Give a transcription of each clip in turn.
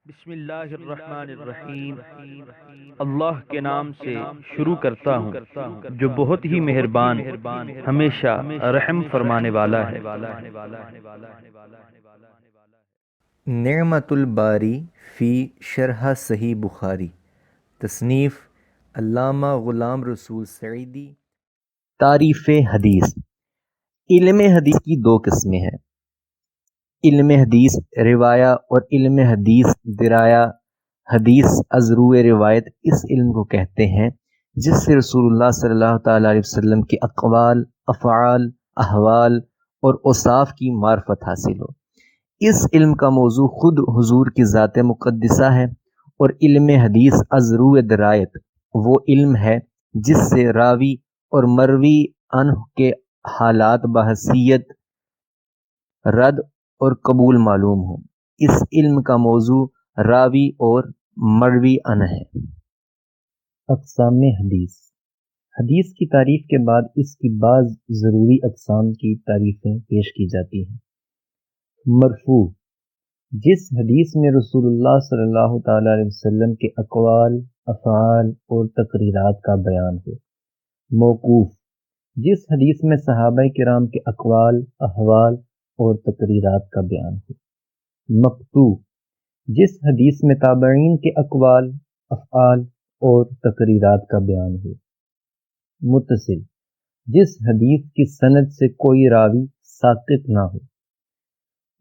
بسم اللہ الرحمن الرحیم۔ اللہ کے نام سے شروع کرتا ہوں جو بہت ہی مہربان ہمیشہ رحم فرمانے والا ہے۔ نعمت الباری فی شرح صحیح بخاری، تصنیف علامہ غلام رسول سعیدی۔ تعریف حدیث۔ علم حدیث کی دو قسمیں ہیں، علم حدیث روایہ اور علم حدیث درایا۔ حدیث از روئے روایت اس علم کو کہتے ہیں جس سے رسول اللہ صلی اللہ تعالیٰ علیہ وسلم کے اقوال، افعال، احوال اور اوصاف کی معرفت حاصل ہو۔ اس علم کا موضوع خود حضور کی ذات مقدسہ ہے، اور علم حدیث از روئے درایت وہ علم ہے جس سے راوی اور مروی عنہ کے حالات بحیثیت رد اور قبول معلوم ہوں۔ اس علم کا موضوع راوی اور مروی عنہ ہے۔ اقسام حدیث۔ حدیث کی تعریف کے بعد اس کی بعض ضروری اقسام کی تعریفیں پیش کی جاتی ہیں۔ مرفوع، جس حدیث میں رسول اللہ صلی اللہ تعالیٰ علیہ وسلم کے اقوال، افعال اور تقریرات کا بیان ہو۔ موقوف، جس حدیث میں صحابہ کرام کے اقوال، احوال اور تقریرات کا بیان ہو۔ مقطوع، جس حدیث میں تابعین کے اقوال، افعال اور تقریرات کا بیان ہو۔ متصل، جس حدیث کی سند سے کوئی راوی ساقط نہ ہو۔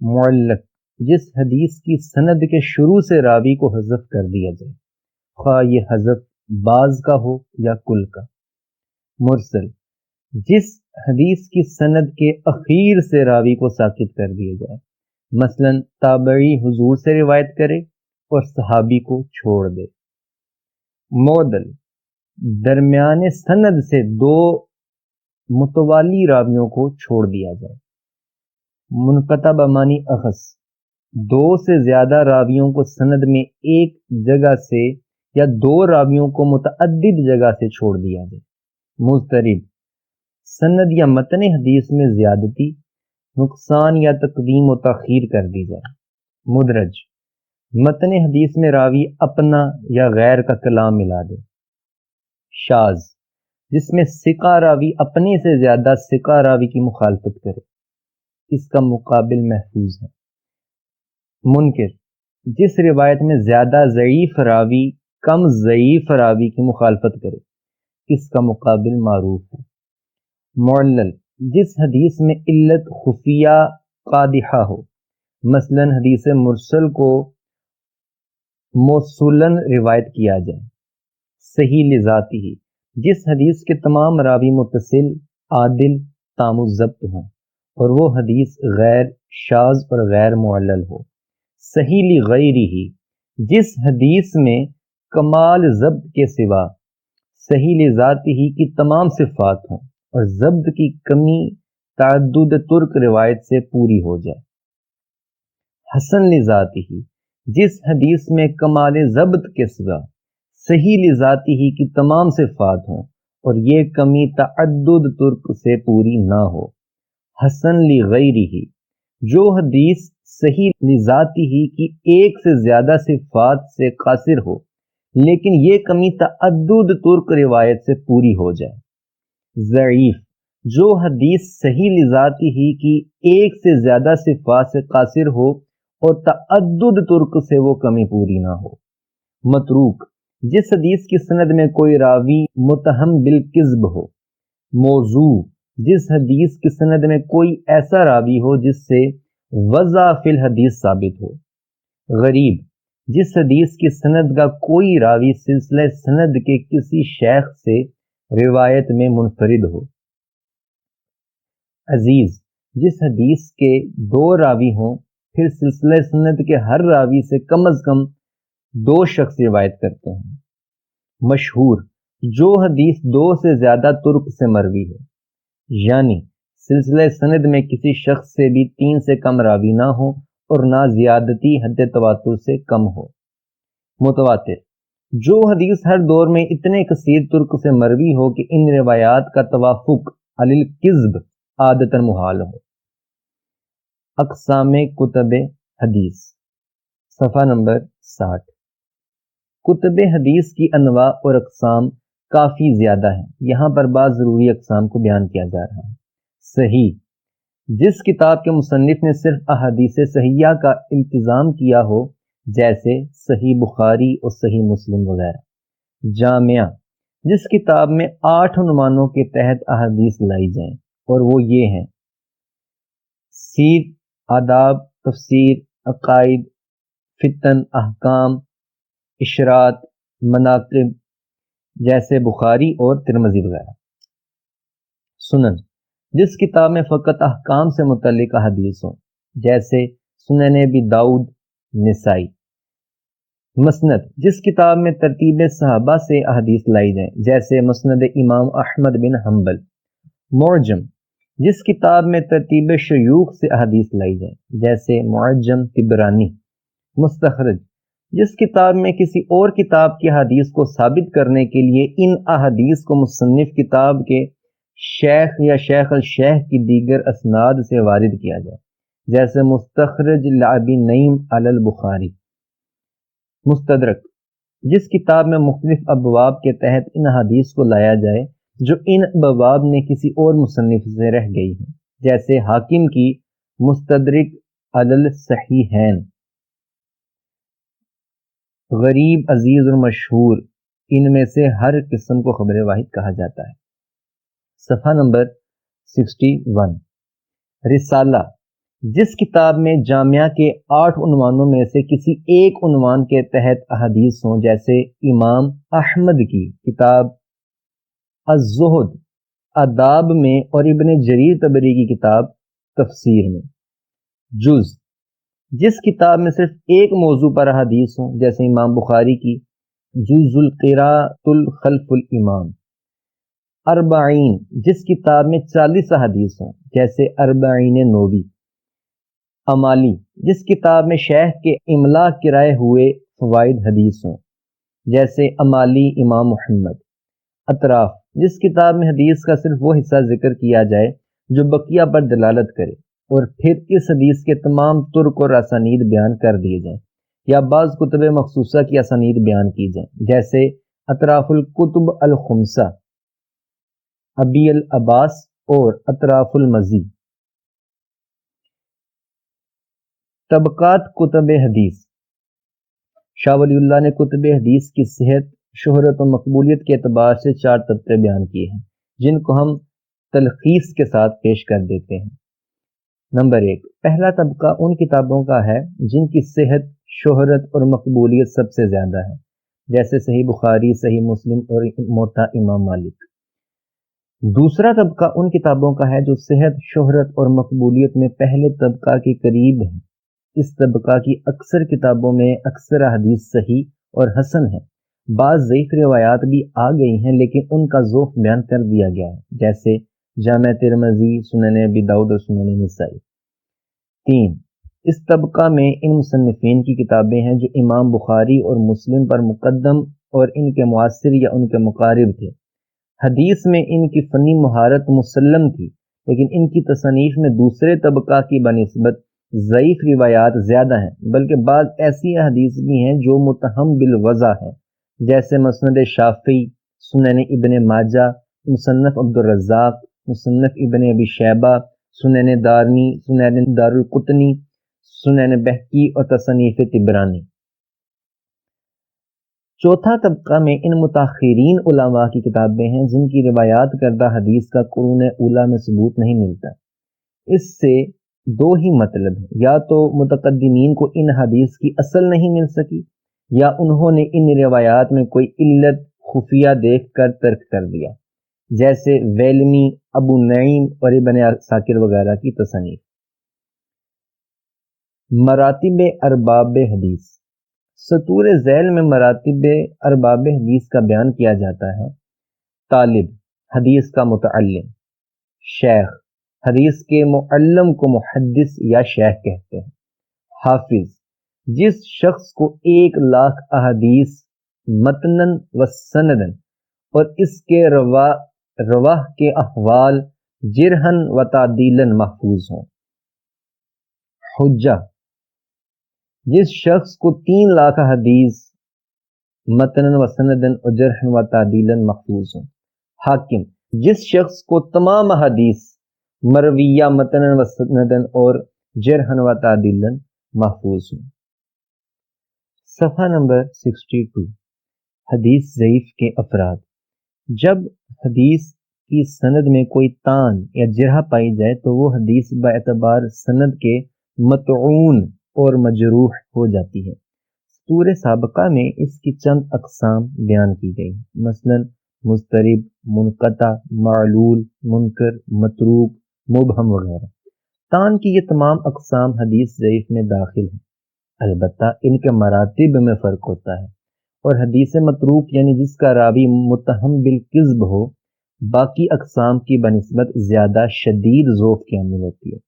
معلق، جس حدیث کی سند کے شروع سے راوی کو حذف کر دیا جائے، خواہ یہ حذف بعض کا ہو یا کل کا۔ مرسل، جس حدیث کی سند کے اخیر سے راوی کو ساقط کر دیا جائے، مثلا تابعی حضور سے روایت کرے اور صحابی کو چھوڑ دے۔ معدل، درمیان سند سے دو متوالی راویوں کو چھوڑ دیا جائے۔ منقطع بمعنی اخص، دو سے زیادہ راویوں کو سند میں ایک جگہ سے یا دو راویوں کو متعدد جگہ سے چھوڑ دیا جائے۔ مضطرب، سند یا متن حدیث میں زیادتی، نقصان یا تقدیم و تاخیر کر دی جائے۔ مدرج، متن حدیث میں راوی اپنا یا غیر کا کلام ملا دے۔ شاذ، جس میں ثقہ راوی اپنے سے زیادہ ثقہ راوی کی مخالفت کرے، اس کا مقابل محفوظ ہے۔ منکر، جس روایت میں زیادہ ضعیف راوی کم ضعیف راوی کی مخالفت کرے، اس کا مقابل معروف ہے۔ معلل، جس حدیث میں علت خفیہ قادحہ ہو، مثلا حدیث مرسل کو موصولاً روایت کیا جائے۔ صحیح لذاتی، جس حدیث کے تمام راوی متصل، عادل، تام الضبط ہوں اور وہ حدیث غیر شاذ اور غیر معلل ہو۔ صحیح لغیرہ، جس حدیث میں کمال ضبط کے سوا صحیح لذاتہ کی تمام صفات ہوں اور ضبط کی کمی تعدد ترک روایت سے پوری ہو جائے۔ حسن لذاتہ، جس حدیث میں کمال ضبط کے سوا صحیح لذاتہ کی تمام صفات ہوں اور یہ کمی تعدد ترک سے پوری نہ ہو۔ حسن لغیرہ، جو حدیث صحیح لذاتہ کی ایک سے زیادہ صفات سے قاصر ہو لیکن یہ کمی تعدد ترک روایت سے پوری ہو جائے۔ ضعیف، جو حدیث صحیح لذاتہ کی ایک سے زیادہ صفات سے قاصر ہو اور تعدد ترک سے وہ کمی پوری نہ ہو۔ متروک، جس حدیث کی سند میں کوئی راوی متہم بالکذب ہو۔ موضوع، جس حدیث کی سند میں کوئی ایسا راوی ہو جس سے وضع فی الحدیث ثابت ہو۔ غریب، جس حدیث کی سند کا کوئی راوی سلسلہ سند کے کسی شیخ سے روایت میں منفرد ہو۔ عزیز، جس حدیث کے دو راوی ہوں پھر سلسلہ سند کے ہر راوی سے کم از کم دو شخص روایت کرتے ہیں۔ مشہور، جو حدیث دو سے زیادہ ترک سے مروی ہو، یعنی سلسلہ سند میں کسی شخص سے بھی 3 سے کم راوی نہ ہو اور نہ زیادتی حد تواتر سے کم ہو۔ متواتر، جو حدیث ہر دور میں اتنے کثیر ترک سے مروی ہو کہ ان روایات کا توافق علی الکذب عادتاً محال ہو۔ اقسام کتب حدیث۔ صفحہ نمبر 60۔ کتب حدیث کی انواع اور اقسام کافی زیادہ ہیں، یہاں پر بعض ضروری اقسام کو بیان کیا جا رہا ہے۔ صحیح، جس کتاب کے مصنف نے صرف احادیث صحیحہ کا التزام کیا ہو، جیسے صحیح بخاری اور صحیح مسلم وغیرہ۔ جامعہ، جس کتاب میں 8 عنوانوں کے تحت احادیث لائی جائیں، اور وہ یہ ہیں: سیر، آداب، تفسیر، عقائد، فتن، احکام، اشراط، مناقب، جیسے بخاری اور ترمذی وغیرہ۔ سنن، جس کتاب میں فقط احکام سے متعلق احادیث ہوں، جیسے سنن ابی داؤد، نسائی۔ مسند، جس کتاب میں ترتیب صحابہ سے احادیث لائی جائیں، جیسے مسند امام احمد بن حنبل۔ معجم، جس کتاب میں ترتیب شیوخ سے احادیث لائی جائیں، جیسے معجم طبرانی۔ مستخرج، جس کتاب میں کسی اور کتاب کی حدیث کو ثابت کرنے کے لیے ان احادیث کو مصنف کتاب کے شیخ یا شیخ الشیخ کی دیگر اسناد سے وارد کیا جائے، جیسے مستخرج لابی نعیم علی البخاری۔ مستدرک، جس کتاب میں مختلف ابواب کے تحت ان حدیث کو لایا جائے جو ان ابواب میں کسی اور مصنف سے رہ گئی ہیں، جیسے حاکم کی مستدرک علی الصحیحین۔ غریب، عزیز اور مشہور، ان میں سے ہر قسم کو خبر واحد کہا جاتا ہے۔ صفحہ نمبر 61۔ رسالہ، جس کتاب میں جامعہ کے 8 عنوانوں میں سے کسی ایک عنوان کے تحت احادیث ہوں، جیسے امام احمد کی کتاب الزہد آداب میں اور ابن جریر طبری کی کتاب تفسیر میں۔ جز، جس کتاب میں صرف ایک موضوع پر احادیث ہوں، جیسے امام بخاری کی جز القراءۃ خلف الامام۔ اربعین، جس کتاب میں 40 احادیث ہوں، جیسے اربعین نووی۔ امالی، جس کتاب میں شیخ کے املا کرائے ہوئے فوائد حدیث ہوں، جیسے امالی امام محمد۔ اطراف، جس کتاب میں حدیث کا صرف وہ حصہ ذکر کیا جائے جو بقیہ پر دلالت کرے، اور پھر اس حدیث کے تمام ترک اور اسانید بیان کر دیے جائیں، یا بعض کتب مخصوصہ کی اسانید بیان کی جائیں، جیسے اطراف الکتب الخمسہ، ابی العباس اور اطراف المزی۔ طبقات کتب حدیث، شاہ ولی اللہ نے کتب حدیث کی صحت، شہرت و مقبولیت کے اعتبار سے 4 طبقے بیان کیے ہیں، جن کو ہم تلخیص کے ساتھ پیش کر دیتے ہیں۔ نمبر 1، پہلا طبقہ ان کتابوں کا ہے جن کی صحت، شہرت اور مقبولیت سب سے زیادہ ہے، جیسے صحیح بخاری، صحیح مسلم اور موطا امام مالک۔ دوسرا طبقہ ان کتابوں کا ہے جو صحت، شہرت اور مقبولیت میں پہلے طبقہ کے قریب ہیں۔ اس طبقہ کی اکثر کتابوں میں اکثر حدیث صحیح اور حسن ہیں، بعض ضعیف روایات بھی آ گئی ہیں لیکن ان کا ذوق بیان کر دیا گیا ہے، جیسے جامع ترمذی، سنن ابی داؤد اور سنن نسائی۔ 3، اس طبقہ میں ان مصنفین کی کتابیں ہیں جو امام بخاری اور مسلم پر مقدم اور ان کے معاصر یا ان کے مقارب تھے۔ حدیث میں ان کی فنی مہارت مسلم تھی، لیکن ان کی تصانیف میں دوسرے طبقہ کی بنسبت ضعیف روایات زیادہ ہیں، بلکہ بعض ایسی حدیث بھی ہیں جو متہم بالوضع ہیں، جیسے مسند شافعی، سنن ابن ماجہ، مصنف عبد الرزاق، مصنف ابن ابی شیبہ، سنن دارمی، سنن دارالقطنی، سنن بہقی اور تصنیف طبرانی۔ چوتھا طبقہ میں ان متاخرین علماء کی کتابیں ہیں جن کی روایات کردہ حدیث کا قرون اولیٰ میں ثبوت نہیں ملتا۔ اس سے 2 ہی مطلب ہیں، یا تو متقدمین کو ان حدیث کی اصل نہیں مل سکی، یا انہوں نے ان روایات میں کوئی علت خفیہ دیکھ کر ترک کر دیا، جیسے ویلمی، ابو نعیم اور ابن عساکر وغیرہ کی تصانیف۔ مراتب ارباب حدیث، سطور ذیل میں مراتب ارباب حدیث کا بیان کیا جاتا ہے۔ طالب، حدیث کا متعلم۔ شیخ، حدیث کے معلم کو محدث یا شیخ کہتے ہیں۔ حافظ، جس شخص کو 1,00,000 احادیث متنن و سندن اور اس کے رواہ کے احوال جرحن و تعدیلن محفوظ ہوں۔ حجہ، جس شخص کو 3 لاکھ حدیث متنن و سندن و جرحن و تعدیلن محفوظ ہوں۔ حاکم، جس شخص کو تمام حدیث مرویہ متنن و سندن اور جرحن و تعدیلن محفوظ ہوں۔ صفحہ نمبر 62، حدیث ضعیف کے افراد۔ جب حدیث کی سند میں کوئی تان یا جرح پائی جائے تو وہ حدیث باعتبار سند کے مطعون اور مجروح ہو جاتی ہے۔ سطور سابقہ میں اس کی چند اقسام بیان کی گئی ہیں، مثلا مضطرب، منقطع، معلول، منکر، متروک، مبہم وغیرہ۔ تان کی یہ تمام اقسام حدیث ضعیف میں داخل ہیں، البتہ ان کے مراتب میں فرق ہوتا ہے، اور حدیث متروک یعنی جس کا راوی متہم بالکذب ہو باقی اقسام کی بنسبت زیادہ شدید ذوق کی حامل ہوتی ہے،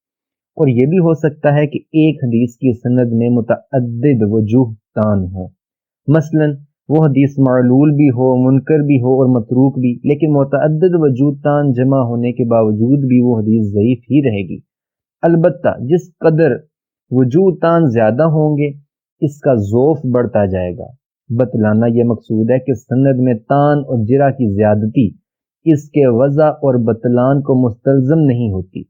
اور یہ بھی ہو سکتا ہے کہ ایک حدیث کی سند میں متعدد وجوہ تان ہو، مثلا وہ حدیث معلول بھی ہو، منکر بھی ہو اور متروک بھی، لیکن متعدد وجوہ تان جمع ہونے کے باوجود بھی وہ حدیث ضعیف ہی رہے گی۔ البتہ جس قدر وجوہ تان زیادہ ہوں گے اس کا ضعف بڑھتا جائے گا۔ بتلانا یہ مقصود ہے کہ سند میں تان اور جرح کی زیادتی اس کے وضع اور بتلان کو مستلزم نہیں ہوتی۔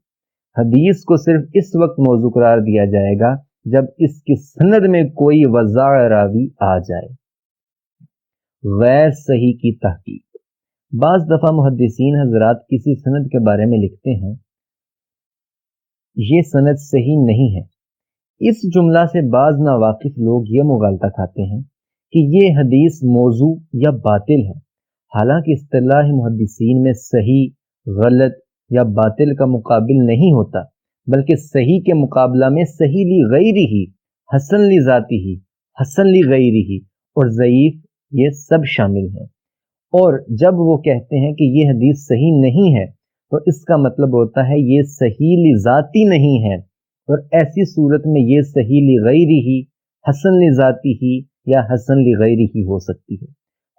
حدیث کو صرف اس وقت موضوع قرار دیا جائے گا جب اس کی سند میں کوئی وضع راوی آ جائے۔ غیر صحیح کی تحقیق۔ بعض دفعہ محدثین حضرات کسی سند کے بارے میں لکھتے ہیں یہ سند صحیح نہیں ہے۔ اس جملہ سے بعض ناواقف لوگ یہ مغالطہ کھاتے ہیں کہ یہ حدیث موضوع یا باطل ہے، حالانکہ اصطلاح محدثین میں صحیح، غلط یا باطل کا مقابل نہیں ہوتا، بلکہ صحیح کے مقابلہ میں صحیح لی غیری ہی، حسن لی ذاتی ہی، حسن لی غیری ہی اور ضعیف یہ سب شامل ہیں۔ اور جب وہ کہتے ہیں کہ یہ حدیث صحیح نہیں ہے تو اس کا مطلب ہوتا ہے یہ صحیح لی ذاتی نہیں ہے، اور ایسی صورت میں یہ صحیح لی غیری ہی، حسن لی ذاتی ہی یا حسن لی غیری ہی ہو سکتی ہے۔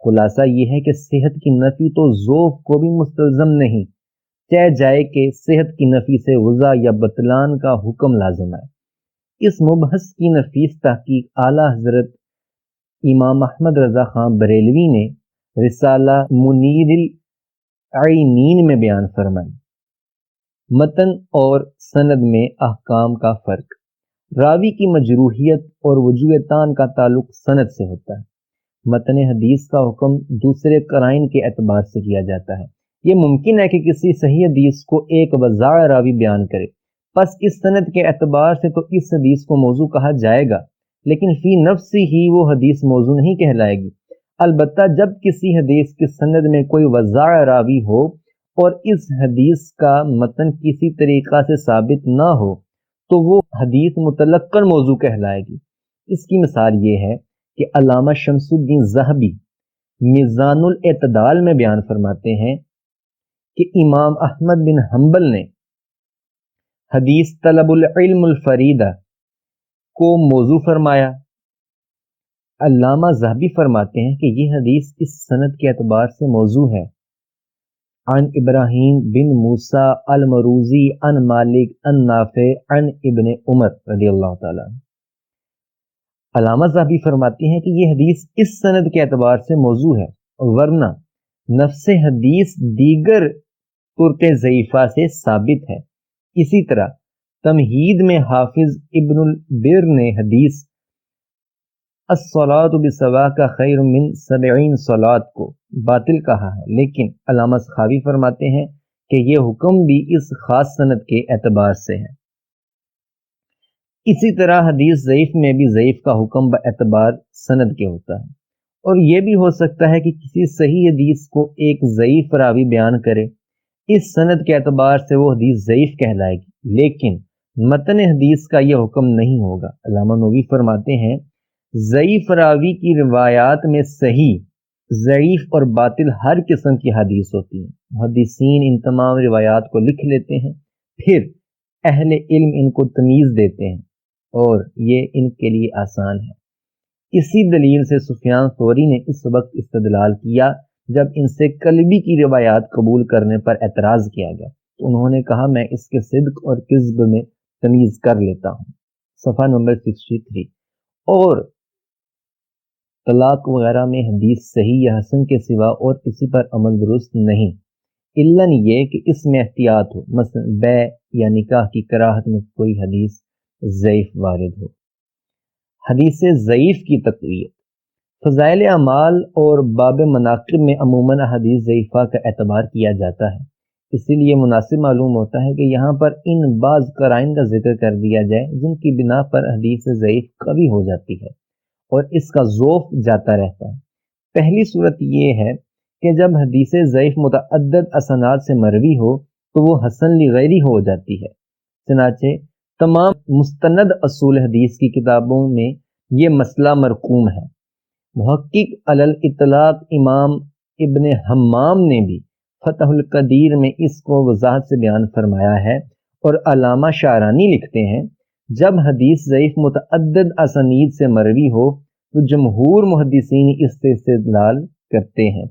خلاصہ یہ ہے کہ صحت کی نفی تو ذوق کو بھی مستلزم نہیں، چاہے جائے کہ صحت کی نفی سے وضع یا بطلان کا حکم لازم ہے۔ اس مبحث کی نفیس تحقیق اعلیٰ حضرت امام احمد رضا خان بریلوی نے رسالہ منیر العینین میں بیان فرمائی۔ متن اور سند میں احکام کا فرق۔ راوی کی مجروحیت اور وجوہ تان کا تعلق سند سے ہوتا ہے۔ متن حدیث کا حکم دوسرے قرائن کے اعتبار سے کیا جاتا ہے۔ یہ ممکن ہے کہ کسی صحیح حدیث کو ایک وضاع راوی بیان کرے، پس اس سند کے اعتبار سے تو اس حدیث کو موضوع کہا جائے گا، لیکن فی نفس ہی وہ حدیث موضوع نہیں کہلائے گی۔ البتہ جب کسی حدیث کی سند میں کوئی وضاع راوی ہو اور اس حدیث کا متن کسی طریقہ سے ثابت نہ ہو تو وہ حدیث مطلقاً موضوع کہلائے گی۔ اس کی مثال یہ ہے کہ علامہ شمس الدین ذہبی میزان الاعتدال میں بیان فرماتے ہیں کہ امام احمد بن حنبل نے حدیث طلب العلم الفریدہ کو موضوع فرمایا۔ علامہ ذہبی فرماتے ہیں کہ یہ حدیث اس سند کے اعتبار سے موضوع ہے۔ عن ابراہیم بن موسیٰ المروزی عن مالک عن نافع عن ابن عمر رضی اللہ تعالیٰ عنہ۔ علامہ ذہبی فرماتے ہیں کہ یہ حدیث اس سند کے اعتبار سے موضوع ہے، ورنہ نفس حدیث دیگر طرق ضعیفہ سے ثابت ہے۔ اسی طرح تمہید میں حافظ ابن البر نے حدیث الصلاۃ بسواک خیر من 70 صلاۃ کو باطل کہا ہے، لیکن علامہ سخاوی فرماتے ہیں کہ یہ حکم بھی اس خاص سند کے اعتبار سے ہے۔ اسی طرح حدیث ضعیف میں بھی ضعیف کا حکم باعتبار سند کے ہوتا ہے، اور یہ بھی ہو سکتا ہے کہ کسی صحیح حدیث کو ایک ضعیف راوی بیان کرے، اس سند کے اعتبار سے وہ حدیث ضعیف کہلائے گی، لیکن متن حدیث کا یہ حکم نہیں ہوگا۔ علامہ نووی فرماتے ہیں ضعیف راوی کی روایات میں صحیح، ضعیف اور باطل ہر قسم کی حدیث ہوتی ہیں۔ محدثین ان تمام روایات کو لکھ لیتے ہیں، پھر اہل علم ان کو تمیز دیتے ہیں، اور یہ ان کے لیے آسان ہے۔ اسی دلیل سے سفیان ثوری نے اس وقت استدلال کیا جب ان سے کلبی کی روایات قبول کرنے پر اعتراض کیا گیا تو انہوں نے کہا میں اس کے صدق اور کذب میں تمیز کر لیتا ہوں۔ صفحہ نمبر 63۔ اور طلاق وغیرہ میں حدیث صحیح یا حسن کے سوا اور کسی پر عمل درست نہیں، الا یہ کہ اس میں احتیاط ہو، مثلا بیع یا نکاح کی کراہت میں کوئی حدیث ضعیف وارد ہو۔ حدیث ضعیف کی تقویت، فضائل اعمال اور باب مناقب میں عموماً حدیث ضعیفہ کا اعتبار کیا جاتا ہے، اسی لیے مناسب معلوم ہوتا ہے کہ یہاں پر ان بعض قرائن کا ذکر کر دیا جائے جن کی بنا پر حدیث ضعیف قوی ہو جاتی ہے اور اس کا ذوق جاتا رہتا ہے۔ پہلی صورت یہ ہے کہ جب حدیث ضعیف متعدد اسناد سے مروی ہو تو وہ حسن لغیری ہو جاتی ہے، چنانچہ تمام مستند اصول حدیث کی کتابوں میں یہ مسئلہ مرقوم ہے۔ محقق علی الاطلاق امام ابن حمام نے بھی فتح القدیر میں اس کو وضاحت سے بیان فرمایا ہے، اور علامہ شعرانی لکھتے ہیں جب حدیث ضعیف متعدد اسانید سے مروی ہو تو جمہور محدثین اس سے استدلال کرتے ہیں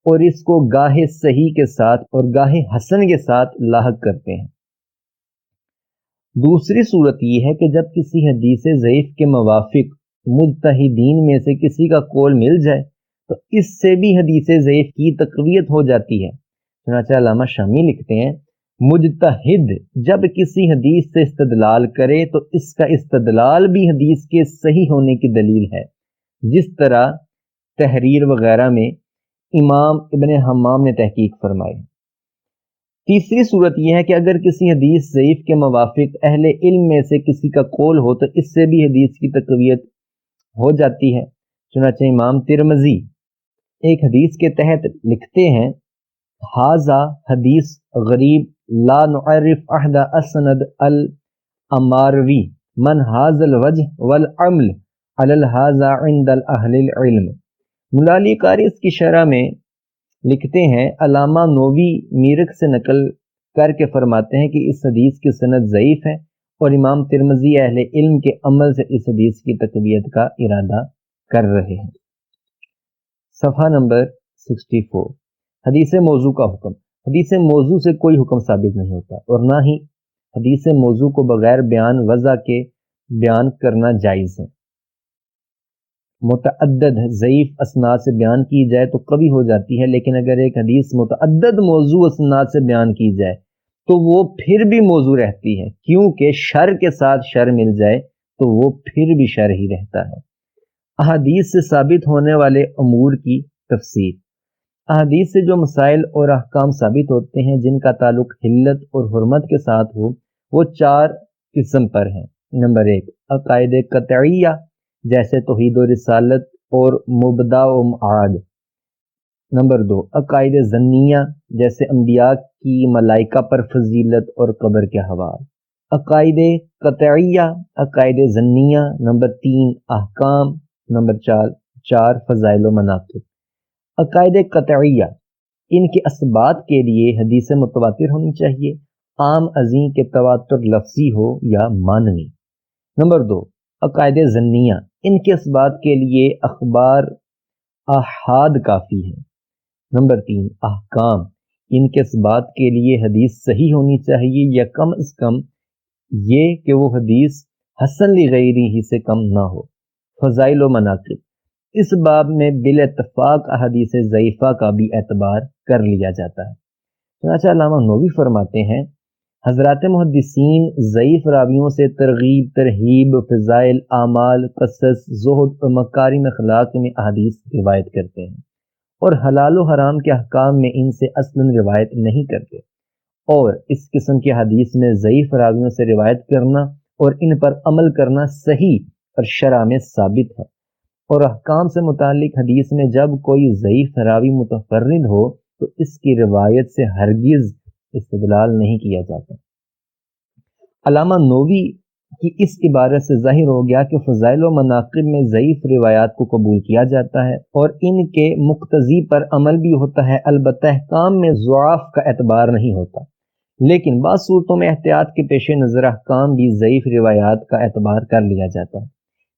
اور اس کو گاہے صحیح کے ساتھ اور گاہے حسن کے ساتھ لاحق کرتے ہیں۔ دوسری صورت یہ ہے کہ جب کسی حدیث ضعیف کے موافق مجتہدین میں سے کسی کا قول مل جائے تو اس سے بھی حدیث ضعیف کی تقویت ہو جاتی ہے، چنانچہ علامہ شامی لکھتے ہیں مجتہد جب کسی حدیث سے استدلال کرے تو اس کا استدلال بھی حدیث کے صحیح ہونے کی دلیل ہے، جس طرح تحریر وغیرہ میں امام ابن حمام نے تحقیق فرمائی۔ تیسری صورت یہ ہے کہ اگر کسی حدیث ضعیف کے موافق اہل علم میں سے کسی کا قول ہو تو اس سے بھی حدیث کی تقویت ہو جاتی ہے، چنانچہ امام ترمذی ایک حدیث کے تحت لکھتے ہیں ھذا حدیث غریب لا نعرف احد اسند الاماروی من ھذا الوجہ والعمل علی ھذا عند اہل العلم۔ مولا علی قاری اس کی شرح میں لکھتے ہیں علامہ نووی میرک سے نقل کر کے فرماتے ہیں کہ اس حدیث کی سند ضعیف ہے اور امام ترمذی اہل علم کے عمل سے اس حدیث کی تقویت کا ارادہ کر رہے ہیں۔ صفحہ نمبر 64، حدیث موضوع کا حکم۔ حدیث موضوع سے کوئی حکم ثابت نہیں ہوتا اور نہ ہی حدیث موضوع کو بغیر بیان وضع کے بیان کرنا جائز ہے۔ متعدد ضعیف اسناد سے بیان کی جائے تو قوی ہو جاتی ہے، لیکن اگر ایک حدیث متعدد موضوع اسناد سے بیان کی جائے تو وہ پھر بھی موضوع رہتی ہے، کیونکہ شر کے ساتھ شر مل جائے تو وہ پھر بھی شر ہی رہتا ہے۔ احادیث سے ثابت ہونے والے امور کی تفسیر۔ احادیث سے جو مسائل اور احکام ثابت ہوتے ہیں جن کا تعلق حلت اور حرمت کے ساتھ ہو وہ 4 قسم پر ہیں۔ نمبر 1 عقائد قطعیہ جیسے توحید و رسالت اور مبدا و معاد۔ نمبر 2 عقائد ظنیہ جیسے انبیاء کی ملائکہ پر فضیلت اور قبر کے حوال۔ عقائد قطعیہ، عقائد ظنیہ۔ نمبر 3 احکام۔ نمبر 4 فضائل و مناقب۔ عقائد قطعیہ، ان کے اثبات کے لیے حدیث متواتر ہونی چاہیے، عام ازیں کے تواتر لفظی ہو یا معنوی۔ نمبر 2 عقائد ظنیہ، ان کے اثبات کے لیے اخبار احاد کافی ہے۔ نمبر 3 احکام، ان کے اثبات کے لیے حدیث صحیح ہونی چاہیے یا کم از کم یہ کہ وہ حدیث حسن لغیری ہی سے کم نہ ہو۔ فضائل و مناقب، اس باب میں بالاتفاق احادیث ضعیفہ کا بھی اعتبار کر لیا جاتا ہے۔ چنانچہ علامہ نووی فرماتے ہیں حضرات محدثین ضعیف راویوں سے ترغیب، ترہیب، فضائل، اعمال، قصص، زہد اور مکارم اخلاق میں احادیث روایت کرتے ہیں اور حلال و حرام کے احکام میں ان سے اصلاً روایت نہیں کرتے، اور اس قسم کے حدیث میں ضعیف راویوں سے روایت کرنا اور ان پر عمل کرنا صحیح اور شرع میں ثابت ہے، اور احکام سے متعلق حدیث میں جب کوئی ضعیف راوی متفرد ہو تو اس کی روایت سے ہرگز استدلال نہیں کیا جاتا۔ علامہ نووی کی اس عبارت سے ظاہر ہو گیا کہ فضائل و مناقب میں ضعیف روایات کو قبول کیا جاتا ہے اور ان کے مقتضی پر عمل بھی ہوتا ہے، البتہ احکام میں ضعف کا اعتبار نہیں ہوتا، لیکن بعض صورتوں میں احتیاط کے پیش نظر احکام بھی ضعیف روایات کا اعتبار کر لیا جاتا ہے۔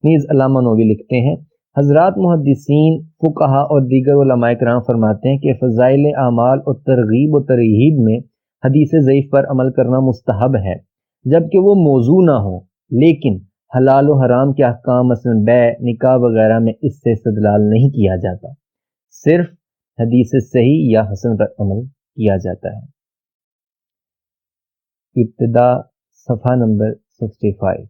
نیز علامہ نووی لکھتے ہیں حضرات محدثین، فقہا اور دیگر علماء کرام فرماتے ہیں کہ فضائل اعمال اور ترغیب و ترہیب میں حدیث ضعیف پر عمل کرنا مستحب ہے جبکہ وہ موضوع نہ ہو، لیکن حلال و حرام کے احکام مثلا بیع نکاح وغیرہ میں اس سے استدلال نہیں کیا جاتا، صرف حدیث صحیح یا حسن پر عمل کیا جاتا ہے۔ ابتدا صفحہ نمبر 65۔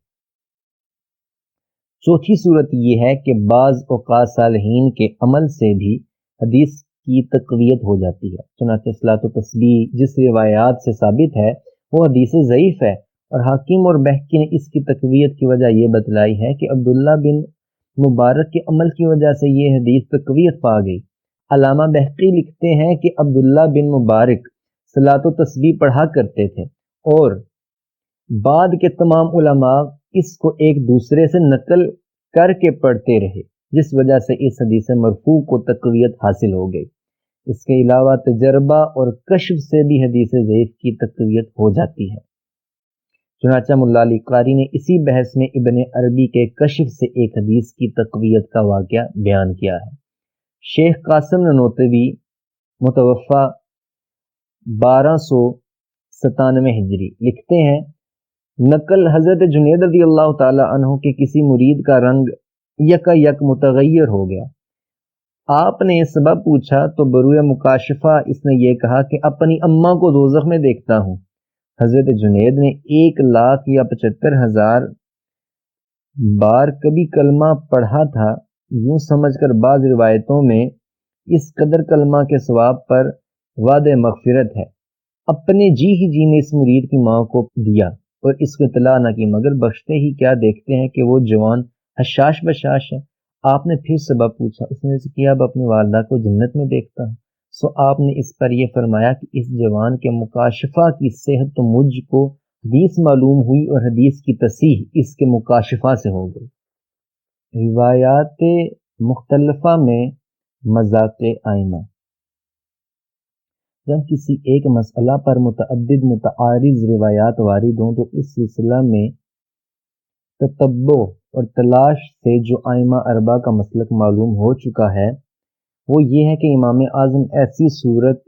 چوتھی صورت یہ ہے کہ بعض اوقات صالحین کے عمل سے بھی حدیث کی تقویت ہو جاتی ہے، چنانچہ صلاۃ و تسبیح جس روایات سے ثابت ہے وہ حدیث ضعیف ہے، اور حاکم اور بہقی نے اس کی تقویت کی وجہ یہ بتلائی ہے کہ عبداللہ بن مبارک کے عمل کی وجہ سے یہ حدیث تقویت پا گئی۔ علامہ بہقی لکھتے ہیں کہ عبداللہ بن مبارک صلاۃ و تسبیح پڑھا کرتے تھے، اور بعد کے تمام علماء اس کو ایک دوسرے سے نقل کر کے پڑھتے رہے، جس وجہ سے اس حدیث مرفوع کو تقویت حاصل ہو گئی۔ اس کے علاوہ تجربہ اور کشف سے بھی حدیث ضعیف کی تقویت ہو جاتی ہے، چنانچہ ملا علی قاری نے اسی بحث میں ابن عربی کے کشف سے ایک حدیث کی تقویت کا واقعہ بیان کیا ہے۔ شیخ قاسم نانوتوی متوفی 1297 ہجری لکھتے ہیں، نقل حضرت جنید رضی اللہ تعالی عنہ کے کسی مرید کا رنگ یکا یک متغیر ہو گیا۔ آپ نے سبب پوچھا تو بروئے مکاشفہ اس نے یہ کہا کہ اپنی اماں کو دوزخ میں دیکھتا ہوں۔ حضرت جنید نے 1,00,000 یا 75,000 بار کبھی کلمہ پڑھا تھا، یوں سمجھ کر بعض روایتوں میں اس قدر کلمہ کے ثواب پر وعدہ مغفرت ہے۔ اپنے جی ہی جی نے اس مرید کی ماں کو دیا اور اس کو اطلاع نہ کی، مگر بخشتے ہی کیا دیکھتے ہیں کہ وہ جوان حشاش بشاش ہے۔ آپ نے پھر سبب پوچھا، اس نے کیا اب اپنی والدہ کو جنت میں دیکھتا ہوں۔ سو آپ نے اس پر یہ فرمایا کہ اس جوان کے مکاشفہ کی صحت تو مجھ کو حدیث معلوم ہوئی، اور حدیث کی تصحیح اس کے مکاشفہ سے ہو گئی۔ روایات مختلفہ میں مذاق آئمہ۔ جب کسی ایک مسئلہ پر متعدد متعارض روایات وارد ہوں تو اس سلسلہ میں تتبع اور تلاش سے جو ائمہ اربعہ کا مسلک معلوم ہو چکا ہے وہ یہ ہے کہ امام اعظم ایسی صورت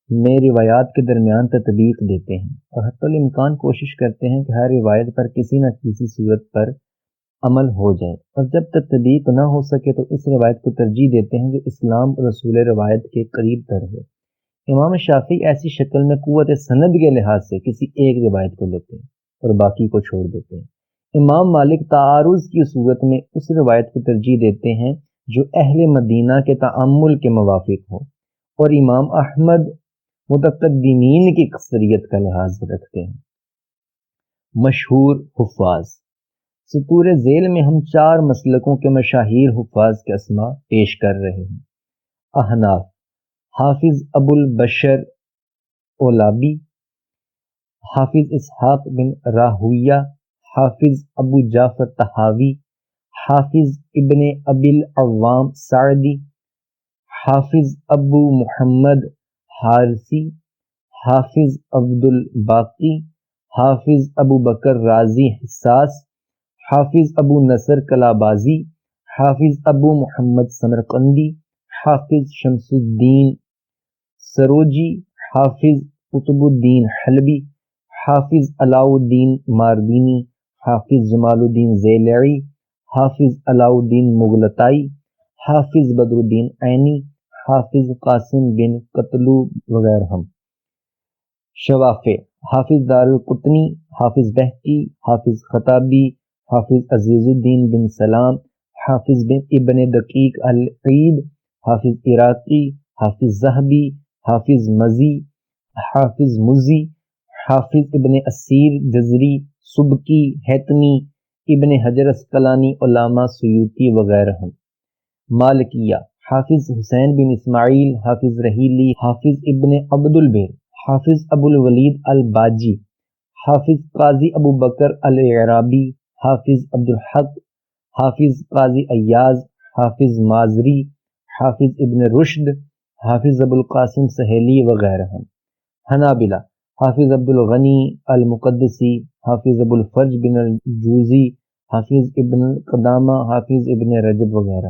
میں روایات کے درمیان تطبیق دیتے ہیں، اور حتی الامکان کوشش کرتے ہیں کہ ہر روایت پر کسی نہ کسی صورت پر عمل ہو جائے، اور جب تطبیق نہ ہو سکے تو اس روایت کو ترجیح دیتے ہیں جو اسلام اور رسول روایت کے قریب تر ہو۔ امام شافعی ایسی شکل میں قوت سند کے لحاظ سے کسی ایک روایت کو لیتے ہیں اور باقی کو چھوڑ دیتے ہیں۔ امام مالک تعارض کی صورت میں اس روایت کو ترجیح دیتے ہیں جو اہل مدینہ کے تعامل کے موافق ہو، اور امام احمد متقدمین کی اکثریت کا لحاظ رکھتے ہیں۔ مشہور حفاظ۔ سطور ذیل میں ہم 4 مسلکوں کے مشاہیر حفاظ کے اسماء پیش کر رہے ہیں۔ احناف: حافظ ابو البشر اولابی، حافظ اسحاق بن راہویہ، حافظ ابو جعفر طحاوی، حافظ ابن ابی العوام سعدی، حافظ ابو محمد حارثی، حافظ عبد الباقی، حافظ ابو بکر رازی حساس، حافظ ابو نصر کلابازی، حافظ ابو محمد سمرقندی، حافظ شمس الدین سروجی، حافظ قطب الدین حلبی، حافظ علاء الدین ماردینی، حافظ جمال الدین زیلعی، حافظ علاء الدین مغلطائی، حافظ بدر الدین عینی، حافظ قاسم بن قتلو وغیرہ۔ شوافع: حافظ دار القطنی، حافظ بہقی، حافظ خطابی، حافظ عزیز الدین بن سلام، حافظ بن ابن دقیق العید، حافظ عراقی، حافظ ذہبی، حافظ مزی، حافظ مزی، حافظ ابن اسیر جزری، سبکی، حیتمی، ابن حجر اسقلانی، علامہ سیوطی وغیرہ۔ مالکیہ: حافظ حسین بن اسماعیل، حافظ رحیلی، حافظ ابن عبد البر، حافظ ابو الولید الباجی، حافظ قاضی ابو بکر العرابی، حافظ عبد الحق، حافظ قاضی ایاز، حافظ مازری، حافظ ابن رشد، حافظ ابو القاسم سہیلی وغیرہ۔ حنابلہ: حافظ عبد الغنی المقدسی، حافظ ابو الفرج بن الجوزی، حافظ ابن قدامہ، حافظ ابن رجب وغیرہ۔